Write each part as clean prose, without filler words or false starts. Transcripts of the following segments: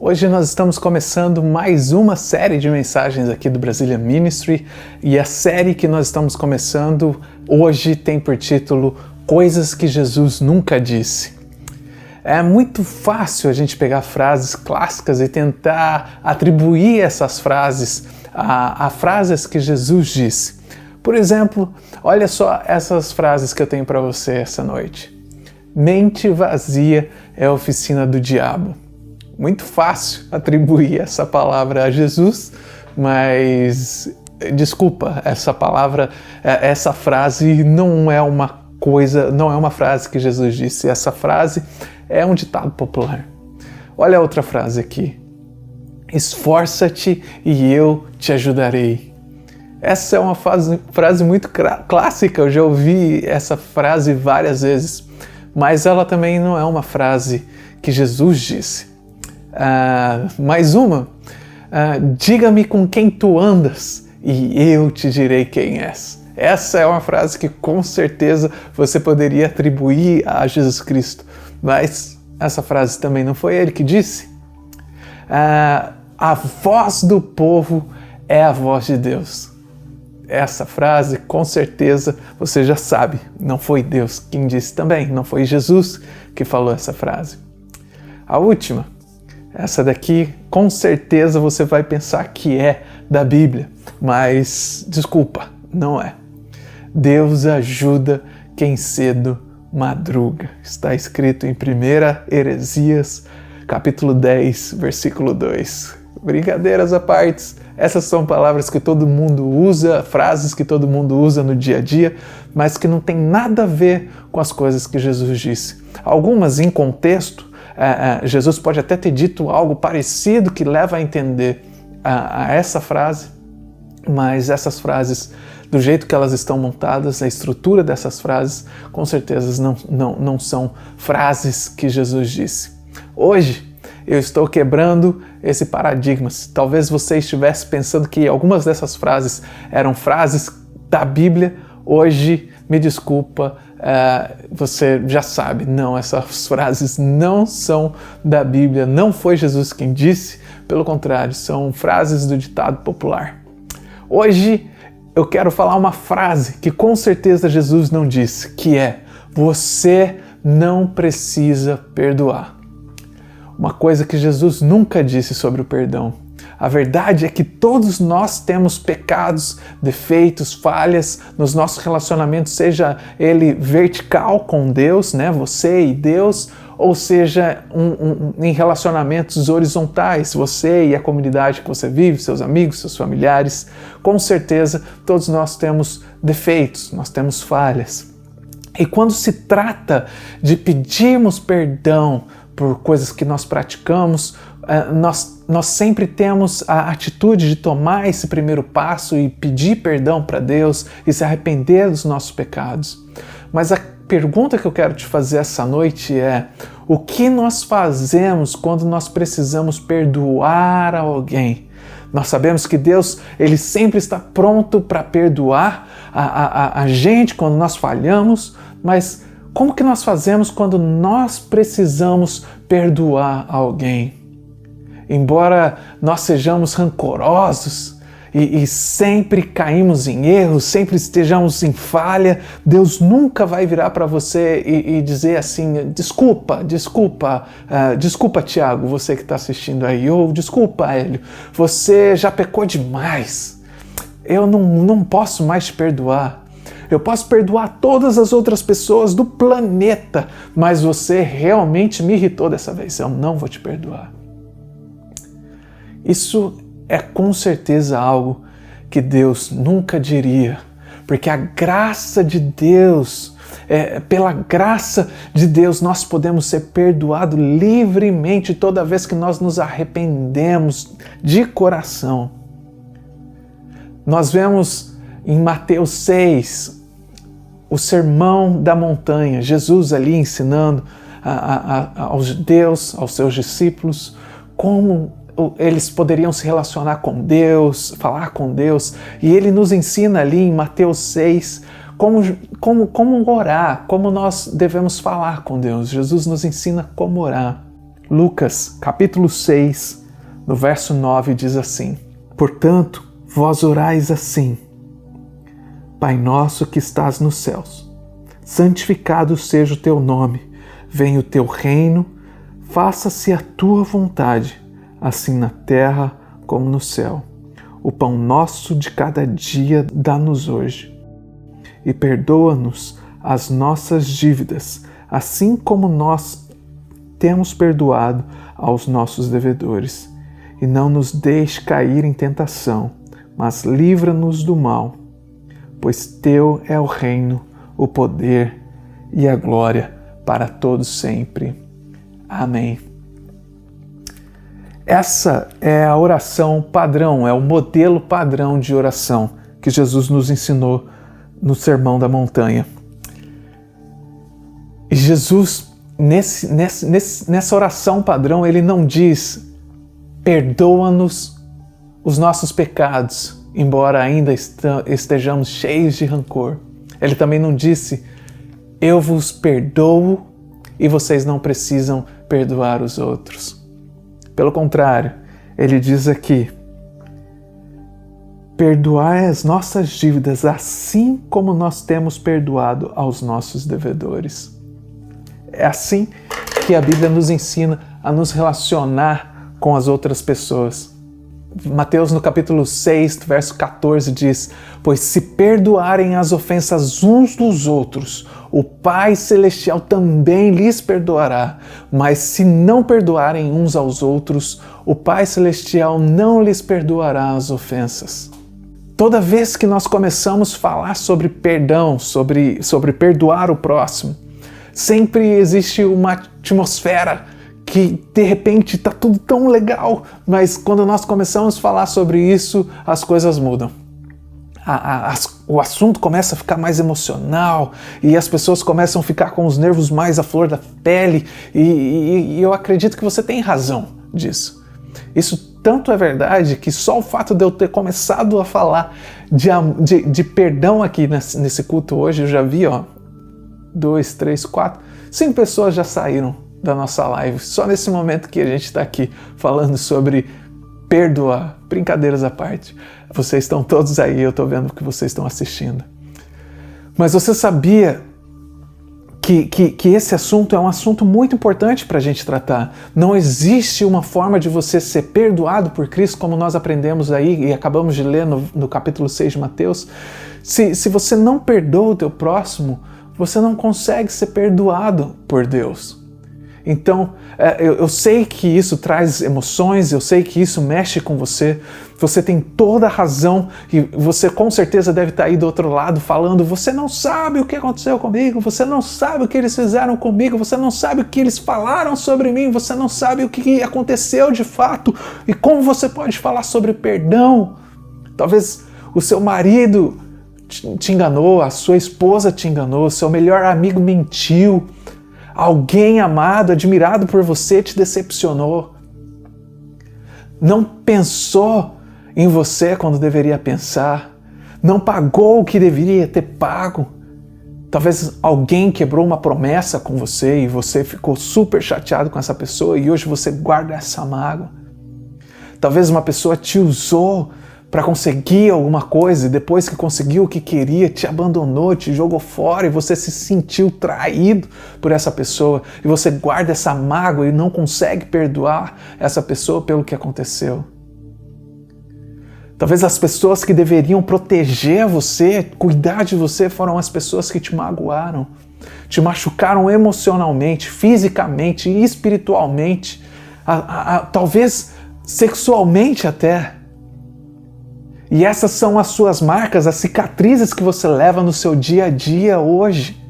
Hoje nós estamos começando mais uma série de mensagens aqui do Brazilian Ministry e a série que nós estamos começando hoje tem por título Coisas que Jesus Nunca Disse. É muito fácil a gente pegar frases clássicas e tentar atribuir essas frases a frases que Jesus disse. Por exemplo, olha só essas frases que eu tenho para você essa noite. Mente vazia é a oficina do diabo. Muito fácil atribuir essa palavra a Jesus, mas desculpa, essa frase não é uma frase que Jesus disse. Essa frase é um ditado popular. Olha a outra frase aqui. Esforça-te e eu te ajudarei. Essa é uma frase muito clássica, eu já ouvi essa frase várias vezes, mas ela também não é uma frase que Jesus disse. Mais uma, diga-me com quem tu andas e eu te direi quem és. Essa é uma frase que com certeza você poderia atribuir a Jesus Cristo, mas essa frase também não foi ele que disse. A voz do povo é a voz de Deus. Essa frase, com certeza, você já sabe, não foi Deus quem disse também, não foi Jesus que falou essa frase. A última, essa daqui, com certeza você vai pensar que é da Bíblia, mas desculpa, não é. Deus ajuda quem cedo madruga. Está escrito em 1 Heresias, capítulo 10, versículo 2. Brincadeiras à parte, essas são palavras que todo mundo usa, frases que todo mundo usa no dia a dia, mas que não tem nada a ver com as coisas que Jesus disse. Algumas em contexto, Jesus pode até ter dito algo parecido que leva a entender a essa frase, mas essas frases, do jeito que elas estão montadas, a estrutura dessas frases, com certeza não são frases que Jesus disse. Hoje, eu estou quebrando esse paradigma. Talvez você estivesse pensando que algumas dessas frases eram frases da Bíblia. Hoje, me desculpa, você já sabe, não, essas frases não são da Bíblia, não foi Jesus quem disse, pelo contrário, são frases do ditado popular. Hoje, eu quero falar uma frase que com certeza Jesus não disse, que é: você não precisa perdoar. Uma coisa que Jesus nunca disse sobre o perdão. A verdade é que todos nós temos pecados, defeitos, falhas nos nossos relacionamentos, seja ele vertical com Deus, né, você e Deus, ou seja em relacionamentos horizontais, você e a comunidade que você vive, seus amigos, seus familiares. Com certeza, todos nós temos defeitos, nós temos falhas. E quando se trata de pedirmos perdão por coisas que nós praticamos, nós sempre temos a atitude de tomar esse primeiro passo e pedir perdão para Deus e se arrepender dos nossos pecados. Mas a pergunta que eu quero te fazer essa noite é: o que nós fazemos quando nós precisamos perdoar alguém? Nós sabemos que Deus, Ele sempre está pronto para perdoar a gente quando nós falhamos, mas como que nós fazemos quando nós precisamos perdoar alguém? Embora nós sejamos rancorosos e sempre caímos em erros, sempre estejamos em falha, Deus nunca vai virar para você e dizer assim: desculpa Tiago, você que está assistindo aí, ou desculpa Hélio, você já pecou demais, eu não posso mais te perdoar. Eu posso perdoar todas as outras pessoas do planeta, mas você realmente me irritou dessa vez, eu não vou te perdoar. Isso é com certeza algo que Deus nunca diria, porque a graça de Deus, pela graça de Deus, nós podemos ser perdoados livremente toda vez que nós nos arrependemos de coração. Nós vemos em Mateus 6, o sermão da montanha, Jesus ali ensinando aos judeus, aos seus discípulos, como eles poderiam se relacionar com Deus, falar com Deus, e ele nos ensina ali em Mateus 6 como orar, como nós devemos falar com Deus. Jesus nos ensina como orar. Lucas, capítulo 6, no verso 9, diz assim: Portanto, vós orais assim: Pai nosso que estás nos céus, santificado seja o teu nome, venha o teu reino, faça-se a tua vontade, assim na terra como no céu. O pão nosso de cada dia dá-nos hoje. E perdoa-nos as nossas dívidas, assim como nós temos perdoado aos nossos devedores. E não nos deixe cair em tentação, mas livra-nos do mal. Pois teu é o reino, o poder e a glória para todos sempre. Amém. Essa é a oração padrão, é o modelo padrão de oração que Jesus nos ensinou no Sermão da Montanha. E Jesus, nessa oração padrão, ele não diz: perdoa-nos os nossos pecados, embora ainda estejamos cheios de rancor. Ele também não disse: eu vos perdoo e vocês não precisam perdoar os outros. Pelo contrário, ele diz aqui: perdoai as nossas dívidas assim como nós temos perdoado aos nossos devedores. É assim que a Bíblia nos ensina a nos relacionar com as outras pessoas. Mateus, no capítulo 6, verso 14, diz: Pois se perdoarem as ofensas uns dos outros, o Pai Celestial também lhes perdoará. Mas se não perdoarem uns aos outros, o Pai Celestial não lhes perdoará as ofensas. Toda vez que nós começamos a falar sobre perdão, sobre perdoar o próximo, sempre existe uma atmosfera que de repente está tudo tão legal, mas quando nós começamos a falar sobre isso, as coisas mudam. O assunto começa a ficar mais emocional e as pessoas começam a ficar com os nervos mais à flor da pele e eu acredito que você tem razão disso. Isso tanto é verdade que só o fato de eu ter começado a falar de perdão aqui nesse culto hoje, eu já vi 2, 3, 4, 5 pessoas já saíram da nossa live, só nesse momento que a gente está aqui falando sobre perdoar, brincadeiras à parte. Vocês estão todos aí, eu estou vendo que vocês estão assistindo. Mas você sabia que esse assunto é um assunto muito importante para a gente tratar? Não existe uma forma de você ser perdoado por Cristo, como nós aprendemos aí e acabamos de ler no capítulo 6 de Mateus. Se você não perdoa o teu próximo, você não consegue ser perdoado por Deus. Então, eu sei que isso traz emoções, eu sei que isso mexe com você, você tem toda a razão e você com certeza deve estar aí do outro lado falando: você não sabe o que aconteceu comigo, você não sabe o que eles fizeram comigo, você não sabe o que eles falaram sobre mim, você não sabe o que aconteceu de fato e como você pode falar sobre perdão. Talvez o seu marido te enganou, a sua esposa te enganou, seu melhor amigo mentiu, alguém amado, admirado por você te decepcionou, não pensou em você quando deveria pensar, não pagou o que deveria ter pago. Talvez alguém quebrou uma promessa com você e você ficou super chateado com essa pessoa e hoje você guarda essa mágoa. Talvez uma pessoa te usou para conseguir alguma coisa e depois que conseguiu o que queria, te abandonou, te jogou fora e você se sentiu traído por essa pessoa e você guarda essa mágoa e não consegue perdoar essa pessoa pelo que aconteceu. Talvez as pessoas que deveriam proteger você, cuidar de você, foram as pessoas que te magoaram, te machucaram emocionalmente, fisicamente e espiritualmente, talvez sexualmente até. E essas são as suas marcas, as cicatrizes que você leva no seu dia a dia hoje.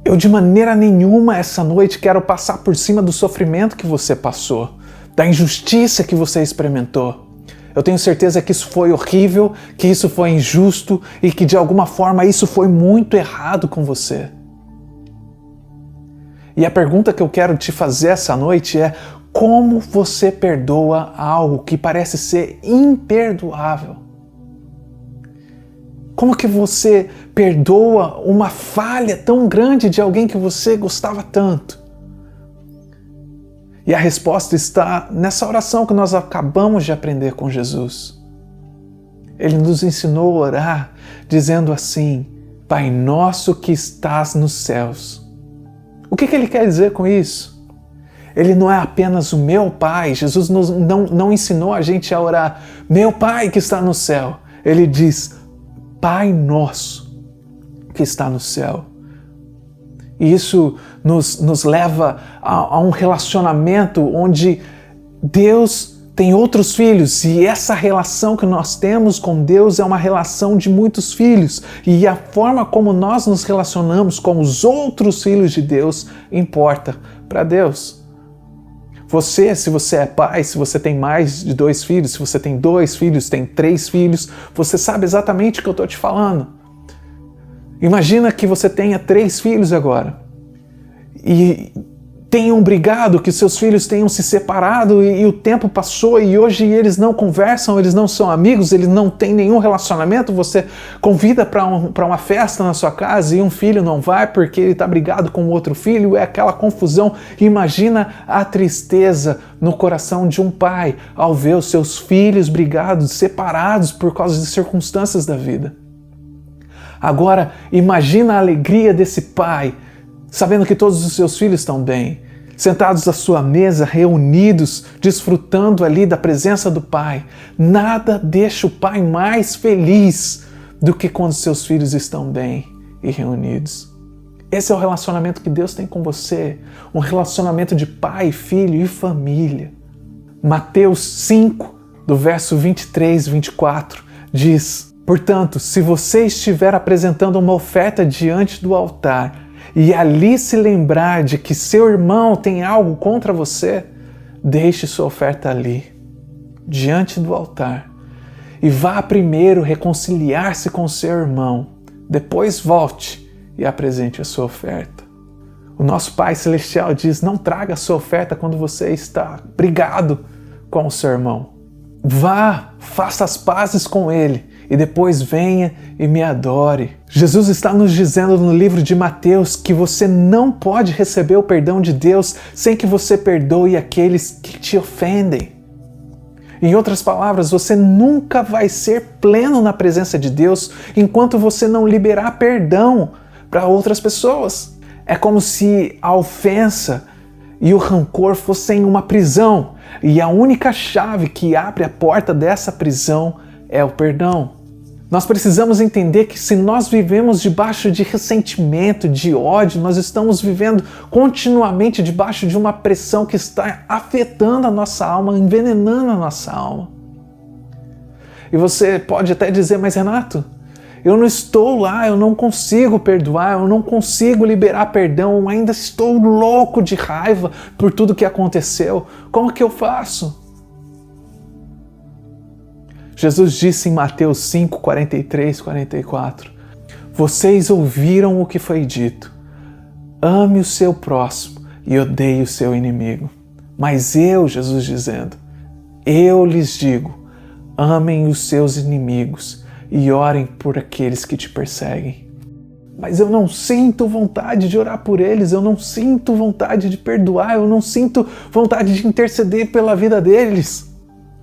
Eu de maneira nenhuma essa noite quero passar por cima do sofrimento que você passou, da injustiça que você experimentou. Eu tenho certeza que isso foi horrível, que isso foi injusto e que de alguma forma isso foi muito errado com você. E a pergunta que eu quero te fazer essa noite é: como você perdoa algo que parece ser imperdoável? Como que você perdoa uma falha tão grande de alguém que você gostava tanto? E a resposta está nessa oração que nós acabamos de aprender com Jesus. Ele nos ensinou a orar dizendo assim: Pai nosso que estás nos céus. O que ele quer dizer com isso? Ele não é apenas o meu Pai. Jesus não ensinou a gente a orar, meu Pai que está no céu. Ele diz, Pai nosso que está no céu. E isso nos leva a um relacionamento onde Deus tem outros filhos, e essa relação que nós temos com Deus é uma relação de muitos filhos, e a forma como nós nos relacionamos com os outros filhos de Deus importa para Deus. Se você é pai, se você tem mais de 2 filhos, se você tem 2 filhos, tem 3 filhos, você sabe exatamente o que eu estou te falando. Imagina que você tenha 3 filhos agora e tenham brigado, que seus filhos tenham se separado e o tempo passou e hoje eles não conversam, eles não são amigos, eles não têm nenhum relacionamento. Você convida para uma festa na sua casa e um filho não vai porque ele está brigado com o outro filho, é aquela confusão. Imagina a tristeza no coração de um pai ao ver os seus filhos brigados, separados por causa de circunstâncias da vida. Agora, imagina a alegria desse pai, sabendo que todos os seus filhos estão bem, sentados à sua mesa, reunidos, desfrutando ali da presença do pai. Nada deixa o pai mais feliz do que quando seus filhos estão bem e reunidos. Esse é o relacionamento que Deus tem com você, um relacionamento de pai, filho e família. Mateus 5, do verso 23 e 24, diz: Portanto, se você estiver apresentando uma oferta diante do altar e ali se lembrar de que seu irmão tem algo contra você, deixe sua oferta ali, diante do altar, e vá primeiro reconciliar-se com seu irmão. Depois volte e apresente a sua oferta. O nosso Pai Celestial diz: não traga a sua oferta quando você está brigado com o seu irmão. Vá, faça as pazes com ele e depois venha e me adore. Jesus está nos dizendo no livro de Mateus que você não pode receber o perdão de Deus sem que você perdoe aqueles que te ofendem. Em outras palavras, você nunca vai ser pleno na presença de Deus enquanto você não liberar perdão para outras pessoas. É como se a ofensa e o rancor fossem uma prisão, e a única chave que abre a porta dessa prisão é o perdão. Nós precisamos entender que se nós vivemos debaixo de ressentimento, de ódio, nós estamos vivendo continuamente debaixo de uma pressão que está afetando a nossa alma, envenenando a nossa alma. E você pode até dizer, mas Renato, eu não estou lá, eu não consigo perdoar, eu não consigo liberar perdão, eu ainda estou louco de raiva por tudo que aconteceu. Como que eu faço? Jesus disse em Mateus 5, 43, 44, vocês ouviram o que foi dito, ame o seu próximo e odeie o seu inimigo. Mas eu, Jesus dizendo, eu lhes digo, amem os seus inimigos e orem por aqueles que te perseguem. Mas eu não sinto vontade de orar por eles, eu não sinto vontade de perdoar, eu não sinto vontade de interceder pela vida deles.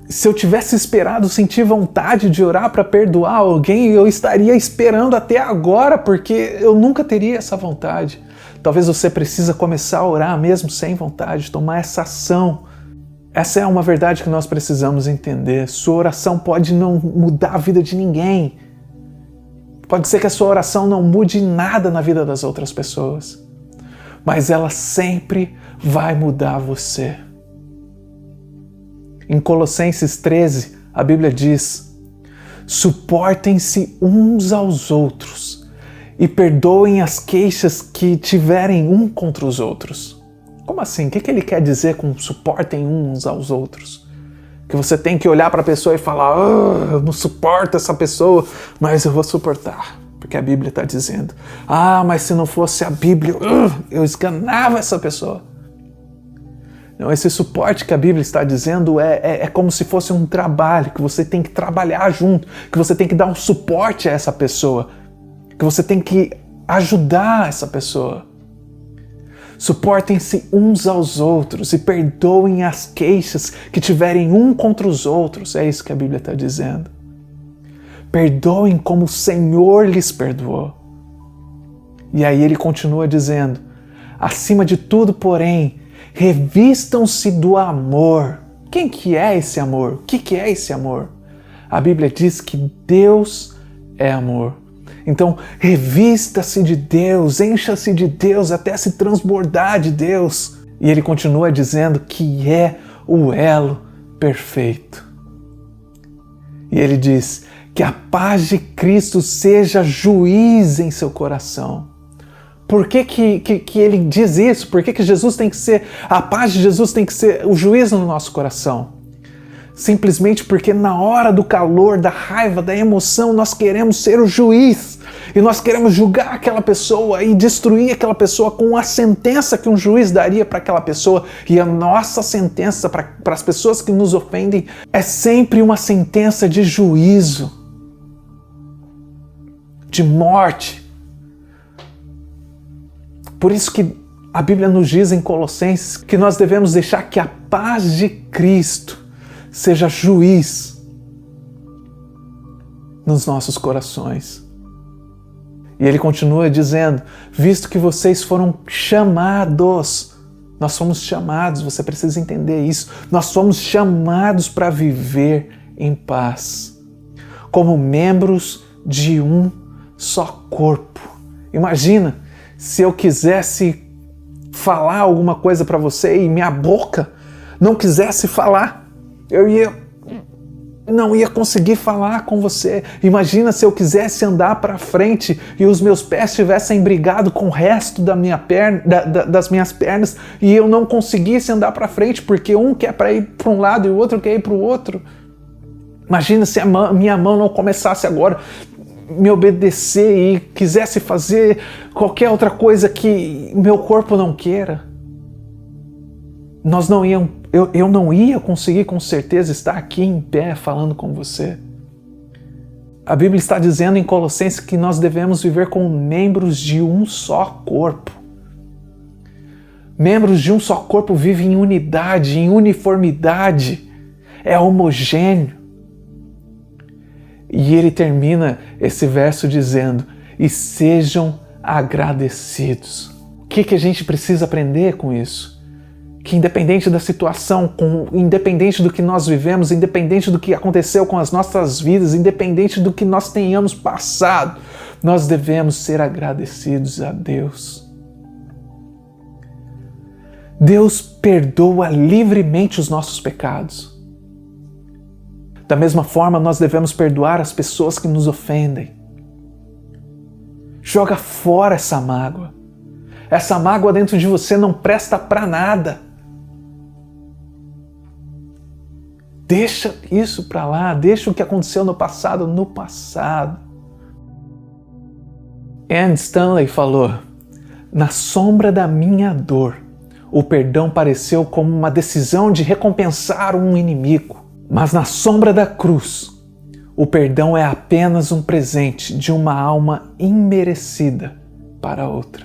Se eu tivesse esperado sentir vontade de orar para perdoar alguém, eu estaria esperando até agora, porque eu nunca teria essa vontade. Talvez você precisa começar a orar mesmo sem vontade, tomar essa ação. Essa é uma verdade que nós precisamos entender. Sua oração pode não mudar a vida de ninguém. Pode ser que a sua oração não mude nada na vida das outras pessoas, mas ela sempre vai mudar você. Em Colossenses 13, a Bíblia diz, suportem-se uns aos outros e perdoem as queixas que tiverem um contra os outros. Como assim? O que ele quer dizer com suportem uns aos outros? Que você tem que olhar para a pessoa e falar, eu não suporto essa pessoa, mas eu vou suportar, porque a Bíblia está dizendo. Mas se não fosse a Bíblia, eu esganava essa pessoa. Não, esse suporte que a Bíblia está dizendo é como se fosse um trabalho, que você tem que trabalhar junto, que você tem que dar um suporte a essa pessoa, que você tem que ajudar essa pessoa. Suportem-se uns aos outros e perdoem as queixas que tiverem um contra os outros. É isso que a Bíblia está dizendo. Perdoem como o Senhor lhes perdoou. E aí ele continua dizendo: acima de tudo, porém, revistam-se do amor. Quem que é esse amor? O que é esse amor? A Bíblia diz que Deus é amor. Então, revista-se de Deus, encha-se de Deus até se transbordar de Deus. E ele continua dizendo que é o elo perfeito. E ele diz que a paz de Cristo seja juiz em seu coração. Por que ele diz isso? Por que Jesus tem que ser, a paz de Jesus tem que ser o juiz no nosso coração? Simplesmente porque na hora do calor, da raiva, da emoção, nós queremos ser o juiz. E nós queremos julgar aquela pessoa e destruir aquela pessoa com a sentença que um juiz daria para aquela pessoa. E a nossa sentença para as pessoas que nos ofendem é sempre uma sentença de juízo, de morte. Por isso que a Bíblia nos diz em Colossenses que nós devemos deixar que a paz de Cristo seja juiz nos nossos corações. E ele continua dizendo: visto que vocês foram chamados, nós somos chamados, você precisa entender isso, nós somos chamados para viver em paz, como membros de um só corpo. Imagina se eu quisesse falar alguma coisa para você e minha boca não quisesse falar. Eu não ia conseguir falar com você. Imagina se eu quisesse andar para frente e os meus pés tivessem brigado com o resto da minha perna, das minhas pernas, e eu não conseguisse andar para frente porque um quer para ir para um lado e o outro quer ir para o outro. Imagina se a minha mão não começasse agora me obedecer e quisesse fazer qualquer outra coisa que meu corpo não queira. Eu não ia conseguir com certeza estar aqui em pé falando com você. A Bíblia está dizendo em Colossenses que nós devemos viver como membros de um só corpo. Membros de um só corpo vivem em unidade, em uniformidade, é homogêneo. E ele termina esse verso dizendo: e sejam agradecidos. O que a gente precisa aprender com isso? Que independente da situação, independente do que nós vivemos, independente do que aconteceu com as nossas vidas, independente do que nós tenhamos passado, nós devemos ser agradecidos a Deus. Deus perdoa livremente os nossos pecados. Da mesma forma, nós devemos perdoar as pessoas que nos ofendem. Joga fora essa mágoa. Essa mágoa dentro de você não presta para nada. Deixa isso para lá, deixa o que aconteceu no passado no passado. Anne Stanley falou: na sombra da minha dor, o perdão pareceu como uma decisão de recompensar um inimigo. Mas na sombra da cruz, o perdão é apenas um presente de uma alma imerecida para outra.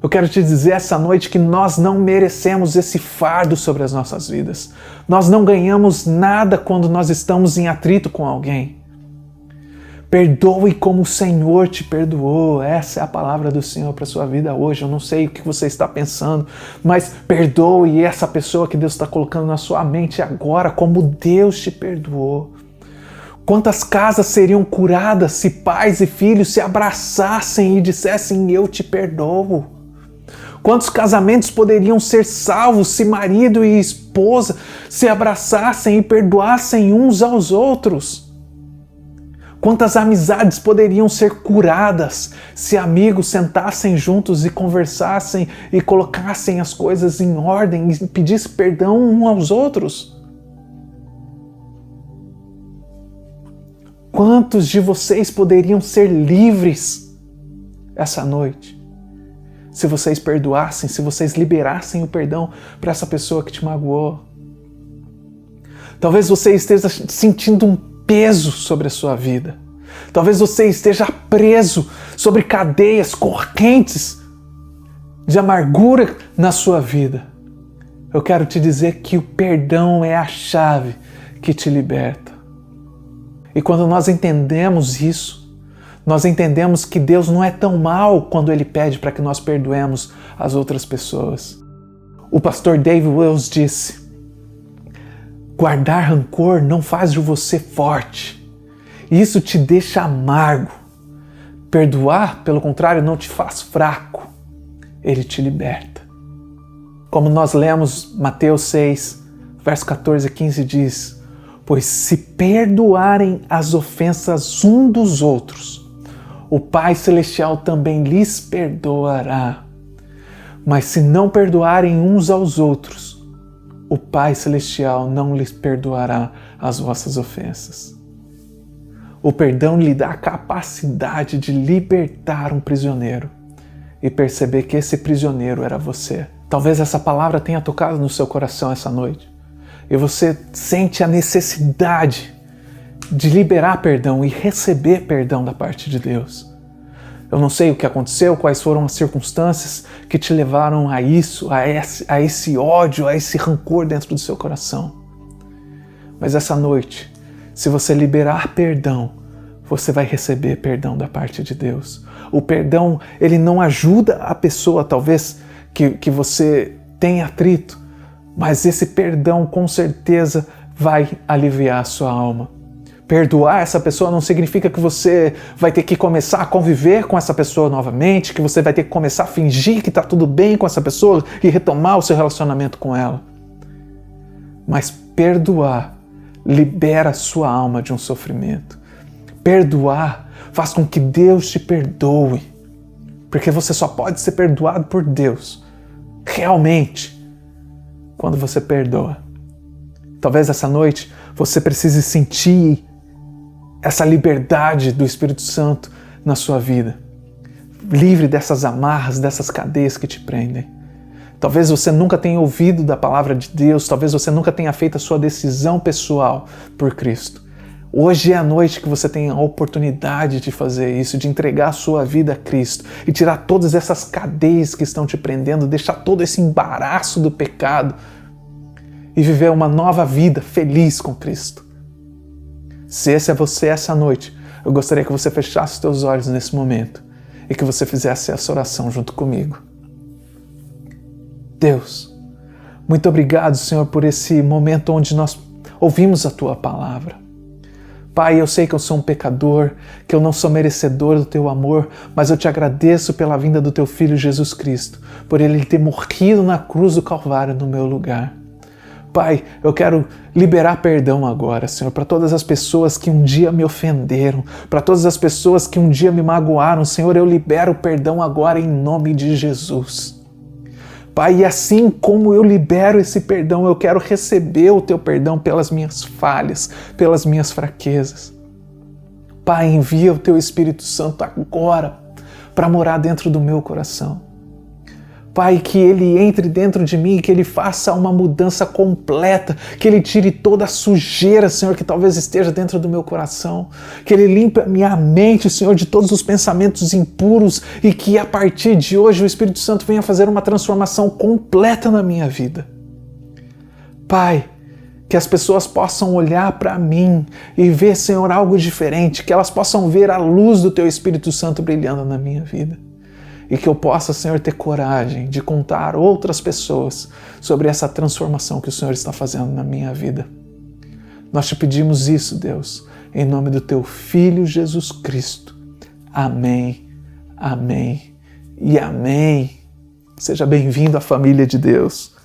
Eu quero te dizer essa noite que nós não merecemos esse fardo sobre as nossas vidas. Nós não ganhamos nada quando nós estamos em atrito com alguém. Perdoe como o Senhor te perdoou. Essa é a palavra do Senhor para a sua vida hoje. Eu não sei o que você está pensando, mas perdoe essa pessoa que Deus está colocando na sua mente agora, como Deus te perdoou. Quantas casas seriam curadas se pais e filhos se abraçassem e dissessem: eu te perdoo? Quantos casamentos poderiam ser salvos se marido e esposa se abraçassem e perdoassem uns aos outros? Quantas amizades poderiam ser curadas se amigos sentassem juntos e conversassem e colocassem as coisas em ordem e pedissem perdão uns aos outros? Quantos de vocês poderiam ser livres essa noite? Se vocês perdoassem, se vocês liberassem o perdão para essa pessoa que te magoou. Talvez você esteja sentindo um peso sobre a sua vida. Talvez você esteja preso sobre cadeias, correntes de amargura na sua vida, eu quero te dizer que o perdão é a chave que te liberta. E quando nós entendemos isso, nós entendemos que Deus não é tão mau quando Ele pede para que nós perdoemos as outras pessoas. O pastor David Wells disse: guardar rancor não faz de você forte. Isso te deixa amargo. Perdoar, pelo contrário, não te faz fraco. Ele te liberta. Como nós lemos Mateus 6, verso 14 e 15 diz: pois se perdoarem as ofensas um dos outros, o Pai Celestial também lhes perdoará. Mas se não perdoarem uns aos outros, o Pai Celestial não lhes perdoará as vossas ofensas. O perdão lhe dá a capacidade de libertar um prisioneiro e perceber que esse prisioneiro era você. Talvez essa palavra tenha tocado no seu coração essa noite e você sente a necessidade de liberar perdão e receber perdão da parte de Deus. Eu não sei o que aconteceu, quais foram as circunstâncias que te levaram a isso, a esse ódio, a esse rancor dentro do seu coração. Mas essa noite, se você liberar perdão, você vai receber perdão da parte de Deus. O perdão, ele não ajuda a pessoa, talvez, que você tenha atrito, mas esse perdão com certeza vai aliviar a sua alma. Perdoar essa pessoa não significa que você vai ter que começar a conviver com essa pessoa novamente, que você vai ter que começar a fingir que está tudo bem com essa pessoa e retomar o seu relacionamento com ela. Mas perdoar libera a sua alma de um sofrimento. Perdoar faz com que Deus te perdoe, porque você só pode ser perdoado por Deus, realmente, quando você perdoa. Talvez essa noite você precise sentir essa liberdade do Espírito Santo na sua vida, livre dessas amarras, dessas cadeias que te prendem. Talvez você nunca tenha ouvido da palavra de Deus, talvez você nunca tenha feito a sua decisão pessoal por Cristo. Hoje é a noite que você tem a oportunidade de fazer isso, de entregar a sua vida a Cristo e tirar todas essas cadeias que estão te prendendo, deixar todo esse embaraço do pecado e viver uma nova vida feliz com Cristo. Se esse é você essa noite, eu gostaria que você fechasse os teus olhos nesse momento e que você fizesse essa oração junto comigo. Deus, muito obrigado, Senhor, por esse momento onde nós ouvimos a Tua palavra. Pai, eu sei que eu sou um pecador, que eu não sou merecedor do Teu amor, mas eu te agradeço pela vinda do Teu Filho Jesus Cristo, por Ele ter morrido na cruz do Calvário no meu lugar. Pai, eu quero liberar perdão agora, Senhor, para todas as pessoas que um dia me ofenderam, para todas as pessoas que um dia me magoaram. Senhor, eu libero perdão agora em nome de Jesus. Pai, e assim como eu libero esse perdão, eu quero receber o Teu perdão pelas minhas falhas, pelas minhas fraquezas. Pai, envia o Teu Espírito Santo agora para morar dentro do meu coração. Pai, que Ele entre dentro de mim, que Ele faça uma mudança completa, que Ele tire toda a sujeira, Senhor, que talvez esteja dentro do meu coração, que Ele limpe a minha mente, Senhor, de todos os pensamentos impuros e que a partir de hoje o Espírito Santo venha fazer uma transformação completa na minha vida. Pai, que as pessoas possam olhar para mim e ver, Senhor, algo diferente, que elas possam ver a luz do Teu Espírito Santo brilhando na minha vida. E que eu possa, Senhor, ter coragem de contar a outras pessoas sobre essa transformação que o Senhor está fazendo na minha vida. Nós te pedimos isso, Deus, em nome do Teu Filho Jesus Cristo. Amém, amém e amém. Seja bem-vindo à família de Deus.